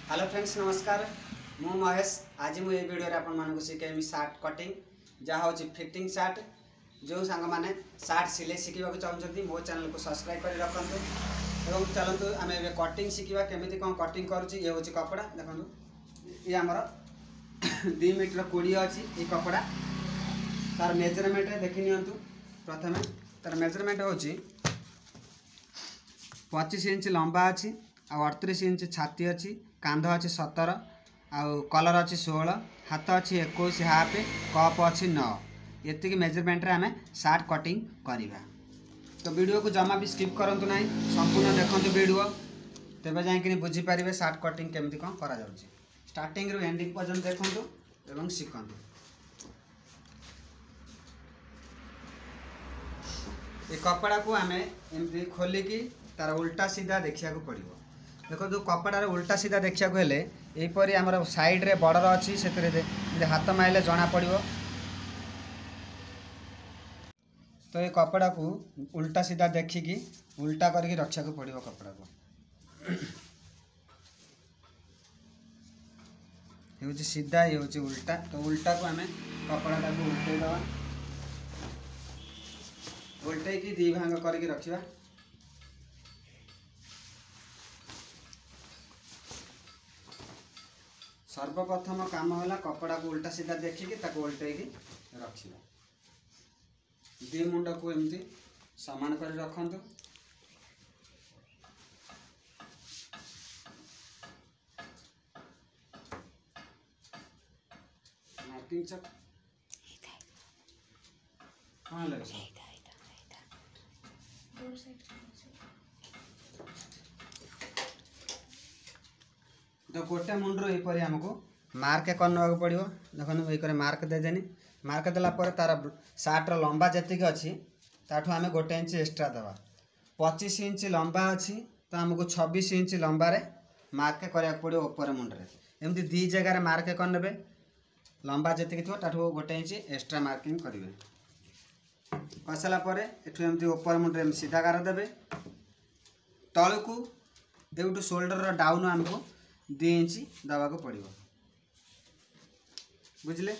Hello friends नमस्कार मु महेश आज मुझे वीडियो आपण मानक शिखेमी सार्ट कटिंग जहाँ हूँ फिटिंग सार्ट जो सांग मैंने सार्ट सिलाई शिखा चाहते मो चैनल को सब्सक्राइब कर रखु और चलतु आम ए कटिंग शिखा केमी कौन कटिंग करुच्ची ये हूँ कपड़ा देखो ये आमर 2 मीटर 20 अच्छी ये कपड़ा तार मेजरमेंट देखी नियंतु प्रथम तार मेजरमेंट हूँ 25 इंच लंबा अच्छी आ 38 इंच छाती अच्छी कांध अच्छी 17 आउ कलर अच्छी 16 हाथ अच्छी 21 हाफ कप अच्छी 9 ये मेजरमेंट रे आमे सार्ट कटिंग करवा। तो वीडियो को जमा भी स्किप करंतु नहीं संपूर्ण देखंतु वीडियो तेबे जाई बुझीपारे सार्ट कटिंग केमती कौन करा जाउची। स्टार्टिंग रू एंडिंग पर्यंत देखंतु एवं शिखंतु। ये कपड़ा को आमे एमती खोलिकी तार उल्टा सीधा देखा पड़ो। देखो जो कपड़ार उल्टा सीधा देखा हेले यहीपरी आमर साइड रे बॉर्डर अच्छी से हाथ माइले जना पड़ो। तो ये कपड़ा को उल्टा सीधा देखिकी उल्टा करके रक्षा को पड़ो कपड़ा को। ये हूँ सीधा ये हूँ उल्टा। तो उल्टा को आम कपड़ा को उल्टे दवा उल्टे की 2 भाग करके रखा। सर्वप्रथम काम है कपड़ा को उल्टा सीधा देखिकी उल्टे रखा। 2 मुंड को एमती सामान कर रखंतु। मार्किंग चक हाँ लगे सब तो गोटे मुंड्रो यहीपरी आमको मार्क करना पड़ो। देखो ये मार्क देदेनि मार्क देला पर तार सार्टर लंबा जी अच्छी ताठू आम 1 इंच एक्सट्रा दवा। 25 इंच लंबा अच्छी तो आमको 26 इंच लंबा रे मार्क करा पड़ो ऊपर मुंड्रे। एमती 2 जगह मार्क करने लंबा जी थी ताठू 1 इंच एक्सट्रा मार्किंग करेंगे। कर सारापर एठू एमती ऊपर मुंड्रे सीधा गार देवे। तलू को एवटू शोल्डर डाउन आमको 2 इंच दवा को पड़ो। बुझले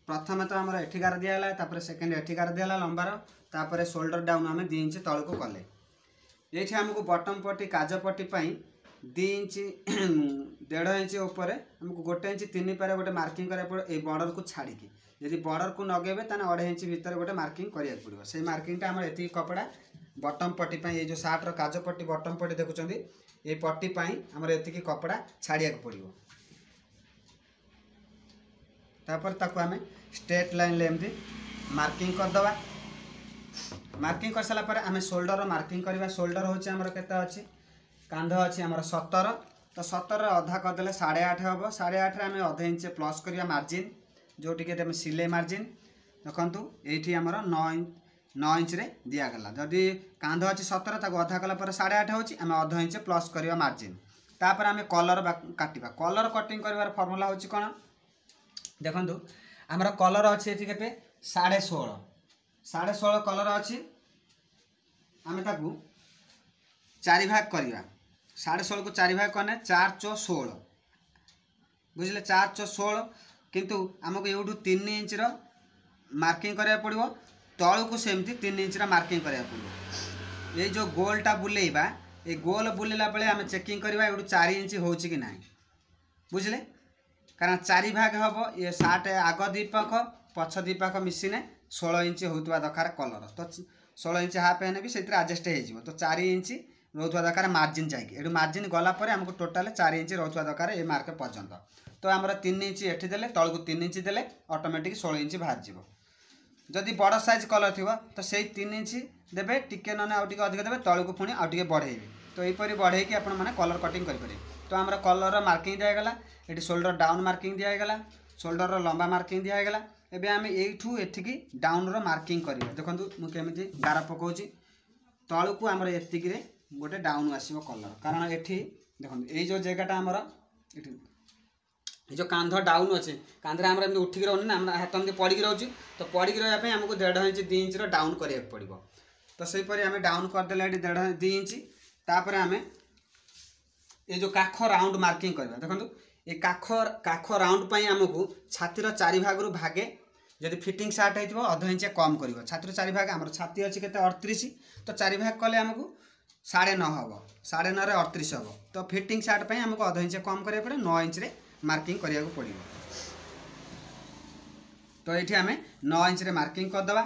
प्रथम तो आमर एठिकार दिगला तापर सेकेंड एठिकार दिगला लंबार तापर शोल्डर डाउन आम 2 इंच तल को कले। ये आमको बटम पट्टी काज पट्टी 2 इंच 1.5 इंच उपर आमको 1 इंच 3 पारे गोटे मार्किंग करा पड़ो। ये बॉर्डर को छाड़ी यदि बॉर्डर को नगेबे ताने 1.5 इंच भीतर गोटे मार्किंग करिया पड़ो। से मार्किंगटा आम एति कपड़ा बटम पट्टी ये जो सार्टर काज पट्टी बटम पट्टी देखुं ये पट्टी आमर एति कपड़ा छाड़िया पड़ो। तापर ताको आमे स्ट्रेट लाइन ले एमती मार्किंग करदवा। मार्किंग कर सारा पर आमे शोल्डर मार्किंग करवा। शोल्डर होची आमर केता अछि कांध अछि आमर 17 तो 17 अधा करदेले 8.5 हम 8.5 रे आमे आधा इंच प्लस करिया मार्जिन जो टिके तमे सिलाई मार्जिन देखंतु एठी आमर 9 इंच रे दिया गला। जदि कांध अछि 17 ताको अधा कला पर 8.5 होची आमे आधा इंच प्लस करिया मार्जिन। तापर आमे कलर काटिबा। कलर कटिंग करबार फार्मूला होची कोन देखंतु आमर कलर अच्छी ये के 16.5 कलर अच्छी आम ताकू 4 भाग करवा। 16.5 को 4 भाग करने 4 चौ 16 बुझे 4 चौ 16 किंतु आमको यूँ 3 इंच मार्किंग करा पड़ो। तलू को सेमती 3 इंच मार्किंग करा पड़ो। ये जो गोलटा बुलेबा ये गोल बुलेला बेले आम चेकिंग करवा यूँ 4 इंच हो कि ना बुझले कारण 4 भाग हम ये सार्ट आग 2 पाख पछ 2 पाख मिसिने 16 इंच होता दरकार कलर। तो 16 इंच हाफ है भी से आडजस्ट हो तो 4 इंच रोता दरकार मार्जिन चाहिए। मार्जिन गलापर आमको टोटाल 4 इंच रोता दरकार ये मार्क पर्यंत। तो आमर 3 इंच एठी देले तल को 3 इंच देले ऑटोमेटिक 16 इंच बाहर जीवो। जदि बड़ साइज कलर थी तो से 3 इंच देवे टिके ना आउ अधिक देवे तल को पुणी आउ बढ़ेबे। तो यहीपरी बढ़े कि आपण मैंने कलर कटिंग करेंगे। तो आमर कलर मार्किंग दिगला ये शोल्डर डाउन मार्किंग दिगला शोल्डर लंबा मार्किंग दिगला। एबे आम एठू एठिकी डाउन रो मार्किंग करिया। देखंतु मु केमिति गार पकोची तळु को आमर एतिकी रे गोटे डाउन आसीबो कलर कारण एठी देखंतु ए जो जगहटा आमर एठी ये जो कांध डाउन अच्छे कांधे आम उठिक रही ना हाथ एमती पड़ी रोचे तो पड़ी रही आमको 1.5 इंच 2 इंच डाउन करा पड़ो। तो सहीपरि आम डाउन करदे 1.5 2 इंच तापर आम ये जो काख राउंड मार्किंग करवा देखो ये काख राउंड पर आमको छातीर 4 भाग भागे जदि फिटिंग सार्ट हो अध इंच कम कर छातीर 4 भाग आम छाती अच्छी के 38 तो 4 भाग कले आमको 9.5 हम 9.5 38 हम तो फिटिंग सार्ट पर आमको अध इंच कम करा पड़े 9 इंच मार्किंग करने पड़ो तो ये आम 9 इंच मार्किंग करदे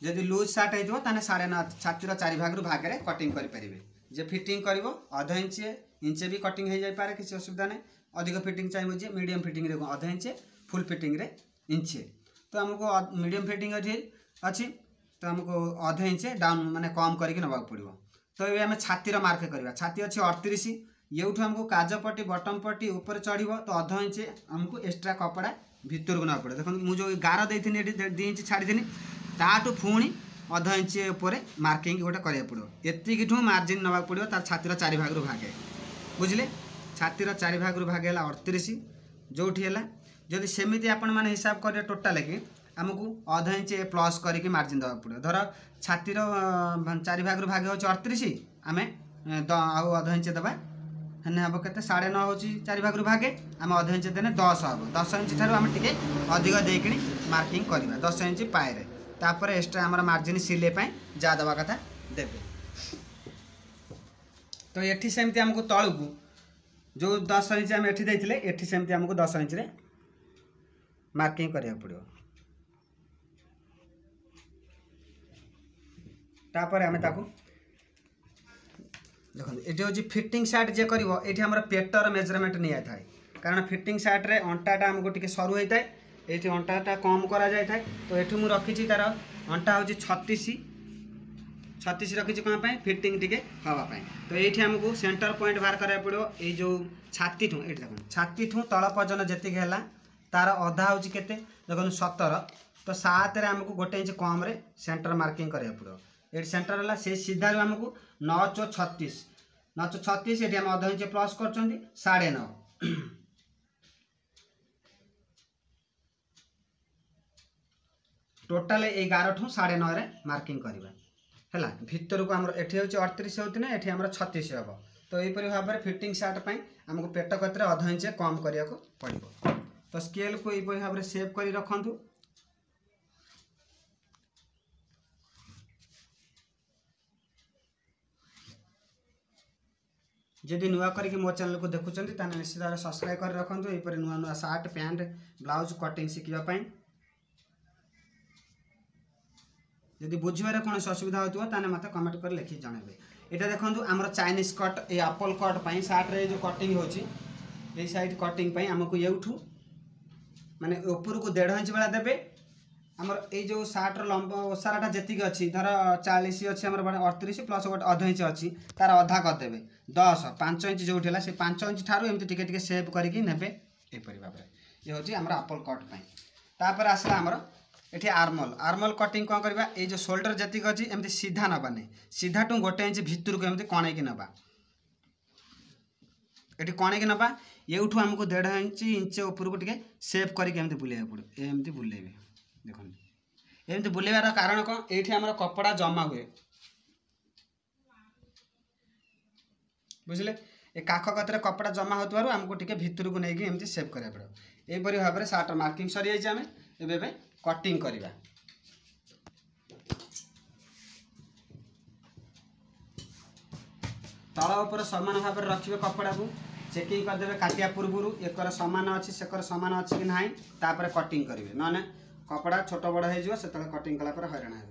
जदि लुज सार्ट हो 9.5 छातीर 4 भाग भागे कटिंग करेंगे जे फिटिंग कर अध इंचे भी कटिंग हो जाए किसी असुविधा नहीं अधिक फिटिंग चाहिए जे मीडियम फिटिंग रे अध इंचे फुल फिटिंग रे इंचे तो आमको मीडियम फिटिंग अच्छी तो आमको अध इंचे डाउन माने कम करके नवा पड़ो तो ये आम छातीर मार्क करवा छाती अच्छी 38 ये आमको काज पट्टी बटम पट्टी ऊपर चढ़ो तो अध इंचे आमको एक्सट्रा कपड़ा भितर को ना पड़े देखो मुझे गार देती 2 इंच छाड़ी ताठू पुणी अध इंच उपर मार्किंग गोटे करा पड़ो एतिकू मार्जिन नवा पड़ो तार छातीर 4 भाग भागे बुझे छातीर 4 भाग भागे 38 जो जदि सेमती आपण मैंने हिसाब करें टोटाल कि आमको अध इंच प्लस करके मार्जिन देवा पड़ो धर छातीर 4 भाग भागे हो 38 आम आउ अध इंच देवा हेने हम के 9.5 हो 4 भाग भागे आम अध इंच देने 10 हम 10 इंच ठार आम टे अधिक देकी मार्किंग करवा 10 इंच पाए तापर एक्सट्रा आम मार्जिन सिले जा दवा कथा देवे तो ये सेमती आमको तलू को जो 10 इंच आम एठी सेमती आमको 10 इंच मार्किंग करिया पड़ो तापर आमे ताकू देखो ये हूँ फिटिंग सार्ट जे कर ये आम पेटर मेजरमेंट नहीं थाए कारण फिटिंग सार्ट रे अंटाटा आमको टी सरू होता है ये अंटाटा कम करा जाए था तो ये मुझे रखी तार अंटा हूँ 36 रखी कौन फिटिंग टी हाँपाई तो ये आमको सेंटर पॉइंट बाहर करा पड़ो ये जो छाती ठूँ ये देख छाती ठूँ तल पर्यटन जी है तार अधा हूँ के देखो 17 तो 7 रे आमको 1 इंच कम रे सेंटर मार्किंग करा पड़ो ये सेंटर है से सीधा आमको 9.36 ये आम अध इंच प्लस कर 9.5 टोटाल 11 ठू 9.5 रे मार्किंग करवा है भितर को आमर एठी होची 38 होती ना एठी आमर 36 हम तो यहीपरि भाव में फिटिंग सार्ट पर आमको पेट कतरे अध इंच कम करिया को पड़ो तो स्केल को यहीपरि भाव में सेव कर रखु जदि नुआ करके मो चैनल को देखुं निश्चित भाव सब्सक्राइब कर रखु यहीपरि नुआ नुआ सार्ट पैंट ब्लाउज कटिंग शिखापी जदि बुझे कौन असुविधा होता है मत कमेंट कर लिखि जनइबे यहाँ देखो आमर चाइनीज कट ये एप्पल कट पर सार्ट रे जो कटिंग होची ये साइड कटिंग आमको ये माने ऊपर को 1.5 इंच वाला देवे आमर ये जो सार्ट लंब ओसाराटा जी अच्छी धर 40 अच्छी आम 38 प्लस गोटे अध इंच अच्छी तार अधा करदे 10 5 इंच जो से 5 इंच ठार एमती टिके सेव करके नेबे यहीपरि भाव में ये हूँ आमर एप्पल कट पर आसला आमर ये आर्मल कटिंग कौन करवा ये जो शोल्डर जी अच्छी एमती सीधा नवा नहीं सीधा टू 1 इंच भितर को एमती कणेकी नवा ये कणेकी नवा ये आमको 1.5 इंच ऊपर को टिके सेव करके बुलेवा पड़ो एमती बुलेबे देखो एमती बुलेबार कारण कौन ये आम कपड़ा जमा हुए बुझे ये काख कतरे कपड़ा जमा होता आमको टिके भितर को लेकिन एमती सेव करा पड़ो यहीपरि भाव में सार्ट मार्किंग सरी जाए आम ए कटिंग करवा तल उपर समान भाव में रखिए कपड़ा को चेकिंग करदे काटिया पूर्व एकर सामान अच्छी सेकर सामान अच्छी कि ना तापर कटिंग करेंगे ना कपड़ा छोट बड़ हो कटिंग कलापर हैरान हे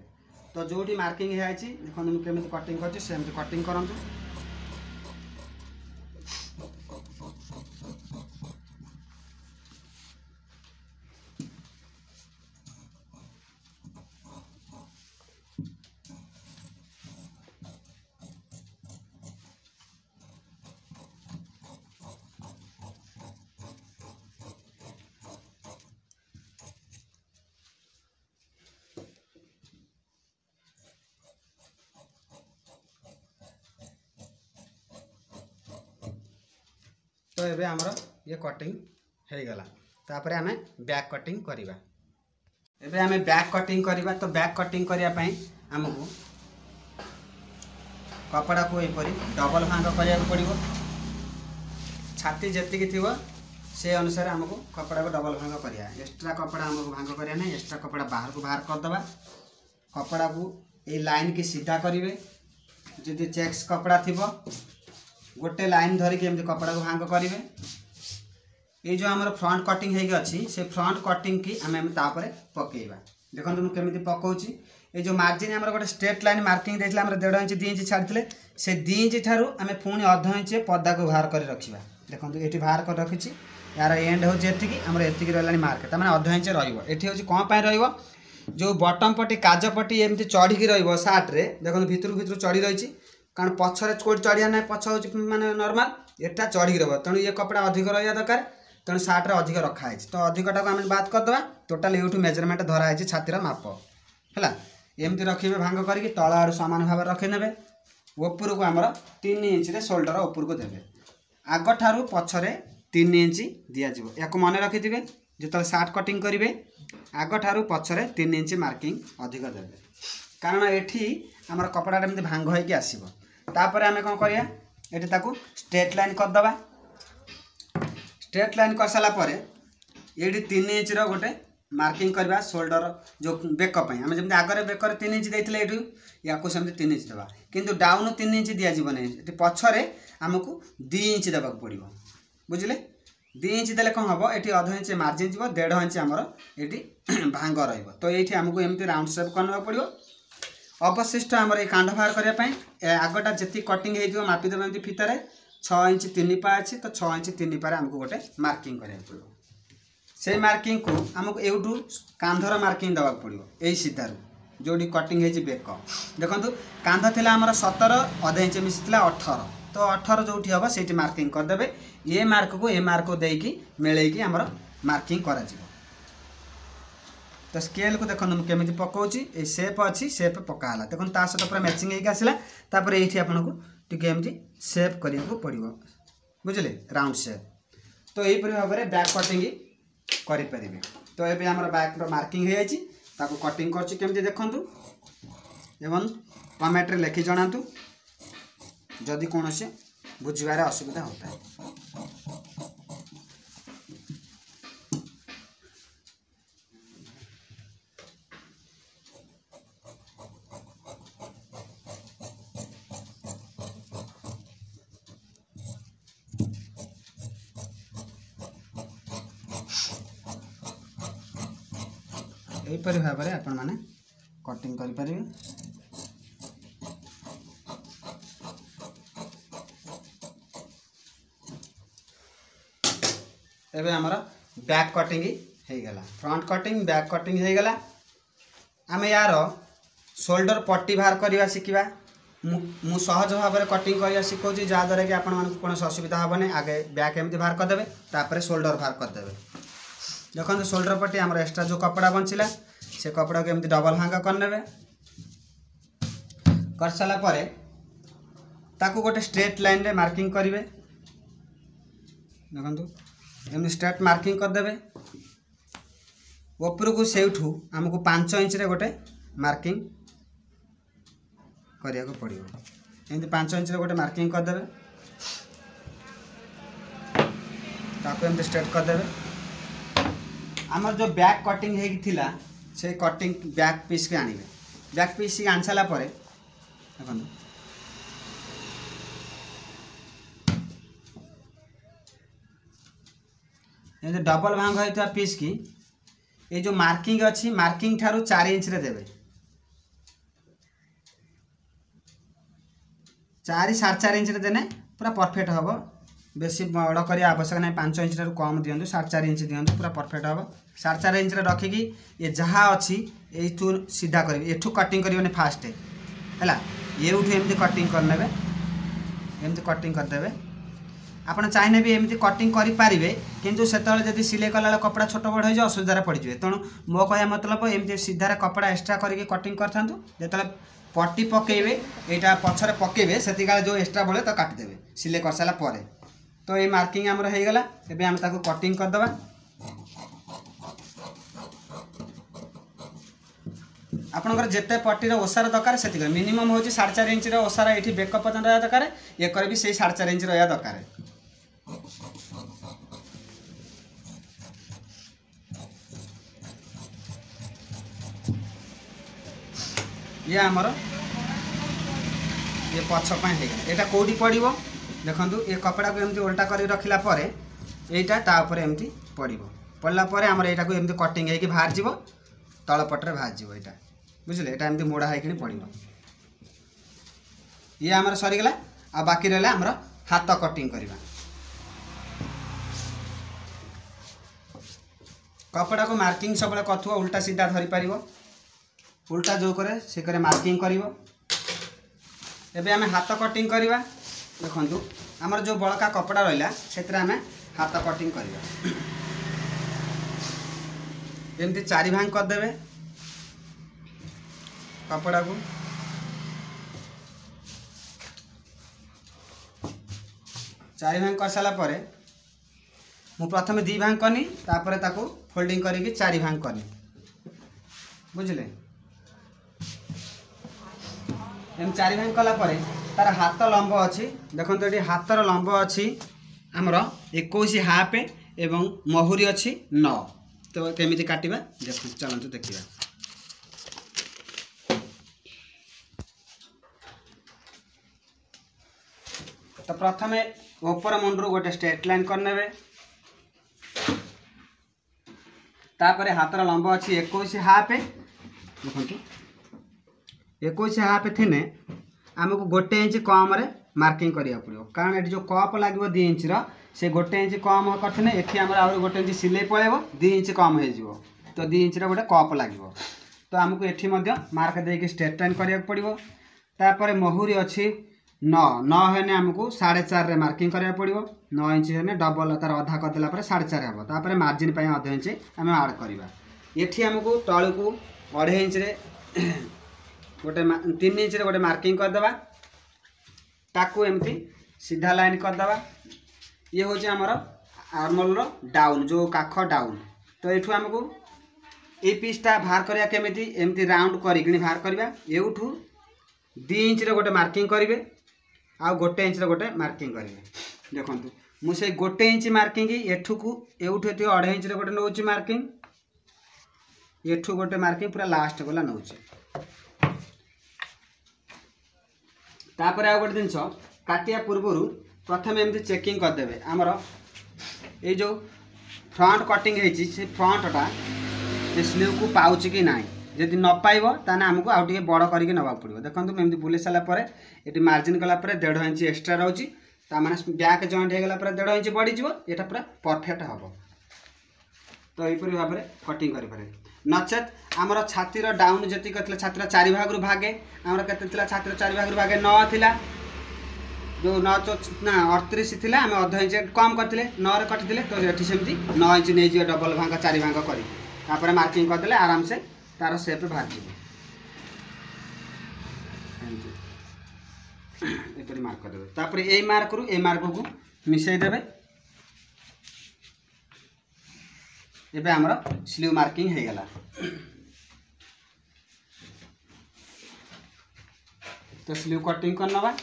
तो जोटी मार्किंग है देखो केमी कटिंग करमती कटिंग करूँ तो ये आमर ये कटिंग हो गला तापर आम बैक कटिंग करवा एबे आम बैक कटिंग करवा तो बैक कटिंग करने आमको कपड़ा को एपरी डबल भांग करिया पड़िबो। छाती जेतिकी थिबो से अनुसार हमको कपड़ा को डबल भांग करिया। एक्स्ट्रा कपड़ा हमको भांग करिया नहीं, एक्स्ट्रा कपड़ा बाहर को बाहर कर दबा। कपड़ा को ए लाइन की सीधा करिवे। जदि चेक्स कपड़ा थिबो गोटे लाइन धरिक एमती कपड़ा को भांग करिवे। ये जो हमर फ्रंट कटिंग हेगी अछि से फ्रंट कटिंग की आम तापर पकेइबा। देखो तुम केमिति पकाउची। ये जो मार्जिन हमर गोटे स्ट्रेट लाइन मार्किंग देथिला हमर 1.5 इंच 2 इंच छाड़थिले से 2 इंच ठारू आमे पुणी अध इंच पदा को बाहर कर रखिबा। देखो एठी बाहर कर रखिछि। यार एंड हो जेतिकी हमर एतिकी रहलानी मार्क त माने अध इंच रहइबो। एठी होची कोन पय रहइबो जो बॉटम पट्टी काज पट्टी एमती चढ़ी की रहइबो शार्ट रे। देखो भितर चढ़ी रहिछि कारण पछरे कोड चढ़िया नै पछ होची माने नॉर्मल एटा चढ़ी रहबो। तणु ये कपड़ा अधिक रहया दरकार। तेणु सार्ट रे अधिक रखा है तो अधिकटा को आम बात करदे। टोटाल यूट्यू मेजरमेंट धरा है छातीर माप है। एमती रखिए भांग करके तल आड़ सामान भाव रखिने। ऊपर को आमर 3 इंच रे शोल्डर ऊपर को देवे। आग ठारू पछरे 3 इंच दिज्व। या मन रखिथे जो सार्ट कटिंग करेंगे आग ठारू पछरे 3 इंच मार्किंग अधिक देवे। कारण एठी आमर कपड़ा एमती भांग होइके आसीबो। तापर आमे कोन करिया एठी ताकू स्ट्रेट लाइन करदबा। स्ट्रेट लाइन कर सारा पर ये 3 इंच रो गोटे मार्किंग करवा शोल्डर जो बेक आम जमी आगे बेकर 3 इंच देते ये या सेमती 3 इंच देवा किंतु डाउन 3 इंच दिज्व नहीं। पछरे आमको 2 इंच देवाक पड़ो। बुझे 2 इंच देले कौन हम ये अध इंच मार्जिन जीव 1.5 इंच आमर ये भांग रही। तो ये आमको एमती राउंड सेप करना पड़ो। अवशिष्ट आमर ये कांड बाहर करने आगटा जी कटिंग हो मापिदेव एमती फितार 6 इंच 3 पा अच्छी तो 6 इंच 3 पारे आमको गोटे मार्किंग कराया पड़ो। से मार्किंग को आमको एवटू कांधर मार्किंग देवा पड़ो। यही सीधार जो कटिंग है बेक देखो कांध थिला आमर 17 अध इंच मिसी 18 तो 18 जो हम से मार्किंग करदे। ये मार्क को ए मार्क को देकी मिलैकी आमर मार्किंग करा जिवो। तो स्केल को देखो केमी पकाउची ए सेप अच्छी सेप पकाला देखो ता सहित पूरा मैचिंग होगी आसला। तापर ये आपको टिके एमती सेप करने को पड़ो। बुझे राउंड सेप। तो यहीपरि भाव में बैक कटिंग करें। तो ये आम बैक मार्किंग हो जाए ताको कटिंग करमती देखूँ एवं कमेंट रे लिखि जनातु जदि कौन से बुझार असुविधा होता है। यहीपरि भाव में आपण मैंने कटिंग करें। एबे हमर बैक कटिंग हो गला। फ्रंट कटिंग बैक कटिंग हो गला। आम यार शोल्डर पट्टी बाहर करवा शिखा। मु सहज भाव में कटिंग करवा शिखौची जहाँद्वारा कि आपण मानक कौन असुविधा हेनी। आगे बैक एमती बाहर करदे तापर शोल्डर बाहर करदे। देखो शोल्डर पट्टी आम एक्स्ट्रा जो कपड़ा बंचला से कपड़ा को एमती डबल भांगा करने कर सारा पर ताकू गोटे स्ट्रेट लाइन रे मार्किंग करेंगे। देखो एमती स्ट्रेट मार्किंग करदे। ऊपर को सेठू आमको 5 इंच रे गोटे मार्किंग करिया को पड़ो। एमती 5 इंच रे गोटे मार्किंग करदे। ताकू एमती स्ट्रेट करदे। आमर जो बैक कटिंग होगा से कटिंग बैक पीस के आने। बैक पीस के आनी सारा पर देखो ये डबल भांग होता पीस की ये जो मार्किंग अच्छी मार्किंग ठारू 4 इंच रे देवे। 4 4.5 इंच रे देने पूरा परफेक्ट हम। बेसी बड़ कर आवश्यक नहीं 5 इंच रू कम दिंतु 4.5 इंच दिंतु पूरा परफेक्ट हम। 4.5 इंच रखिकी ये जहाँ अच्छी यू सीधा करें एठू कटिंग करें फास्ट है ये एमती कटिंग करने एमती कटिंग करदे। आपड़ चाहिए भी एमती कटिंग करें किंतु से जब सिलाई कला कपड़ा छोट बड़ हो असुविधा पड़े। तेणु मो कह मतलब एमती सीधार कपड़ा एक्स्ट्रा करके कटिंग करता जो पट्टी पकेबे यहाँ पछरे पकेबे से जो एक्स्ट्रा बड़े तो काटिदेवे सिलाई कर सारा पर। तो ये मार्किंग आमर हो गला। एबे आम ताको कटिंग करदबा। आपणकर जिते पट्टीर ओसार दरकार से मिनिमम हूँ 4.5 इंच ओसार ये बेक पर्यटन रहा दरकार एकर भी से 4.5 इंच रहा दरकार। ये आमर ये पछपाई यहाँ कौटी पड़ो देखो ये कपड़ा को एमती उल्टा कर रखला यहाँ एमती पड़ला आमर यहाँ को एमती कटिंग होगी बाहर जीव तल पटे बाहर जीव यहाँ बुझे यहाँ एमती मोड़ा होकर पड़ो। ये आमर सरीगला आ बाकी रहा आमर हाथ कटिंग करवा। कपड़ा को मार्किंग सब कर उल्टा सीधा धरी पार उल्टा जो करे से करे मार्किंग करिवो। एबे आमे हाथ कटिंग करवा देखंतु आमर जो बड़का कपड़ा रहिला सेतरे आमे हाथ कटिंग करवा। एमती 4 भाग कर देबे कपड़ा को। 4 भाग कर साला परे मु प्रथम 2 भाग कनी तापरे ताको फोल्डिंग करिकि 4 भाग कनी बुझले। एम 4 भाग कला परे तार हाथ लंब अच्छी देखो ये हाथर लंब अच्छी आमर 21 हाफ एवं महुरी अच्छी 9। तो केमिति काटिबा देख चलंतु देखिबा। तो प्रथम ऊपर मुंडरू गोटे स्ट्रेट लाइन करने तापरे हाथर लंब अच्छी 21 हाफ देखो 21 हाफ थी आमको 1 इंच कम रे मार्किंग करिया पड़ो कारण ये जो कप लगे 2 इंच से 1 इंच कम करते ये आम आ 1 इंच सिलाई पड़ेब 2 इंच कम हो तो 2 इंच गोटे कप लगे तो आमको ये मार्क देके स्ट्रेट लाइन करिया पड़ो। तापर महुरी अच्छी 9 हेने आमको 4.5 मार्किंग करिया पड़ो 9 इंच हेने डबल तार अधा करदेला 4.5 हम तापर मार्जिन पर अध इंच आम आड करवा। ये आमको तलू को 2.5 इंच गोटे 3 इंच गोटे मार्किंग करदे ताकू एमती सीधा लाइन करदे। ये हूँ आमर आर्मल डाउन जो काख डाउन। तो ये आमको ये पीसटा बाहर करिया केमिति एमती राउंड करिकि बाहर करवा। एठू 2 इंच गोटे मार्किंग करेंगे आ 1 इंच गोटे मार्किंग करेंगे। देखो मुझे 1 इंच मार्किंग एठू को एठू 2.5 इंच गोटे नौ मार्किंग एठू गोटे मार्किंग पूरा लास्ट गला नौ। तापर आ गोटे जिनस काटिया पूर्वर प्रथम एमती चेकिंग करदे आमर ये जो फ्रंट कटिंग होती से फ्रंटटा स्लीव को पाउच कि ना जदि न पाइब ताने आमको आउ टे बड़ करके नवा पड़ो। देखो एमती बुले सारापर ये मार्जिन कलापर 1.5 इंच एक्सट्रा रोचे मैंने बैक जॉइंट होगला 1.5 इंच बढ़ीज ये पूरा परफेक्ट हम। तो यहपरी भाव में कटिंग करें नचेत आमर छातीर डाउन जी छातीर 4 भाग भागे आमर के छातीर 4 भाग भागे 9 थिला जो 9 ना 38 थी आम अध इंच कम करते 9 कटि तो ये सेमती 9 इंच नहीं डबल भाग 4 भाग कर मार्किंग करदे आराम से तार सेप बाहर एपरी मार्क करदे। तापर ए मार्क रु ए मार्क को मिसई देबे। एबे हमर स्लीव मार्किंग हो गला। तो स्लीव कटिंग करनबा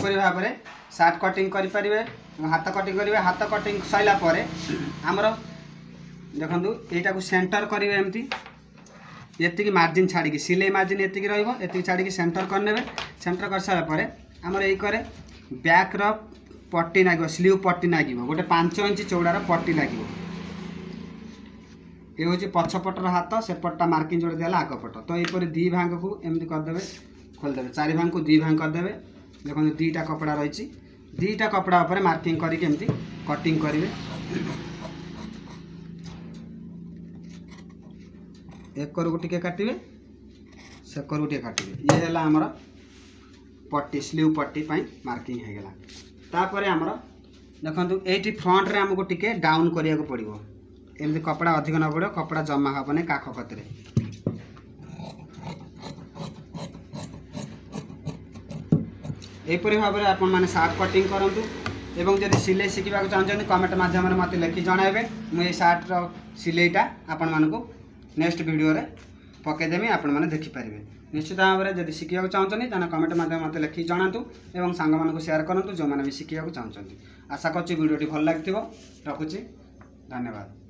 भाव में सार्ट कटिंग करें हाथ कटिंग करेंगे। हाथ कटिंग सैला आमर देखो यहाँ को सेंटर करेंगे एमती ये मार्जिन छाड़ी सिलाई मार्जिन ये रही छाड़ी सेंटर करने सेंटर कर सारापर आमर ये करे बैक पट्टी लगे स्लीव पट्टी लगे गोटे 5 इंच चौड़ार पट्टी लगे। ये हूँ पछपटर हाथ सेपटा मार्किंग जोड़ दिला आगपट। तो यहपर 2 भाग को एमती करदे खोलदे 4 भाग को 2 भाग करदे। देखो 2टा कपड़ा रही 2टा कपड़ा उपर मार्किंग करके एमती कटिंग करेंगे। एकर को टिके काटिबे सेकर को टिके काटिबे। ये है आमर पट्टी स्लीव पट्टी पाई मार्किंग हो गला। तापर आमर देखो ये फ्रंट रे आमको टिके डाउन करिया को पड़िबो एमती कपड़ा अधिक न पड़ो कपड़ा जमा हेनी काख कतिरे एपरी भाव में आपण मैंने सार्ट कटिंग करूँ एवं जब सिलाई शिखा चाहते कमेंट मध्यम मत लिखि जनइबे मुझे सार्टर सिलाईटा आपण मानक नेक्स्ट वीडियो रे पकईदेमी आपण मैंने देखिपारे निश्चित भाव में जब शिखा चाहते कमेंट मध्यम मत लिखि जनातु और सांग मानक शेयर करूँ जो मैंने भी शिखा चाहते आशा कर वीडियो भल लगी रखुची धन्यवाद।